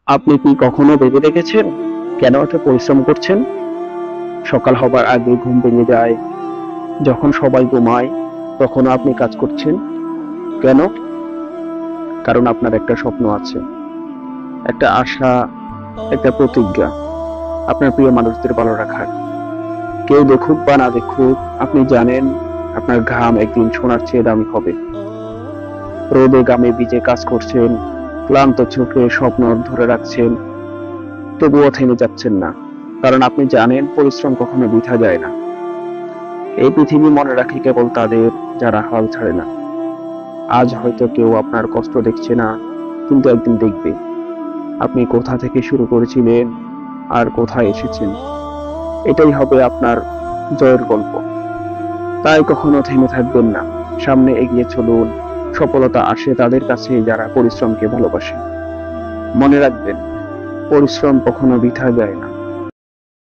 আপনি কি কখনো ভেবে দেখেছেন কেন এত পরিশ্রম করছেন? সকাল হবার আগে ঘুম ভেঙে যায়, যখন সবাই ঘুমায় তখনও আপনি কাজ করছেন। কেন? কারণ আপনার একটা স্বপ্ন আছে, একটা আশা, একটা প্রতিজ্ঞা, আপনার প্রিয় মানুষদের ভালো রাখার। কেউ দেখুক বা না দেখুক, আপনি জানেন আপনার ঘাম একদিন সোনার চেয়ে দামি হবে। রোদে ঘামে ভিজে কাজ করছেন, ক্লান্ত চোখে স্বপ্ন ধরে রাখছেন, তবুও থেমে যাচ্ছেন না। কারণ আপনি জানেন পরিশ্রম কখনো বৃথা যায় না। এই পৃথিবী মনে রাখে কেবল তাদের, যারা হাল ছাড়ে না। আজ হয়তো কেউ আপনার কষ্ট দেখছে না, কিন্তু একদিন দেখবে আপনি কোথা থেকে শুরু করেছিলেন আর কোথায় এসেছেন। এটাই হবে আপনার জয়ের গল্প। তাই কখনো থেমে থাকবেন না, সামনে এগিয়ে চলুন। সফলতা আসে তাদের কাছে যারা পরিশ্রমকে ভালোবাসে। মনে রাখবেন, পরিশ্রম কখনো বৃথা যায় না।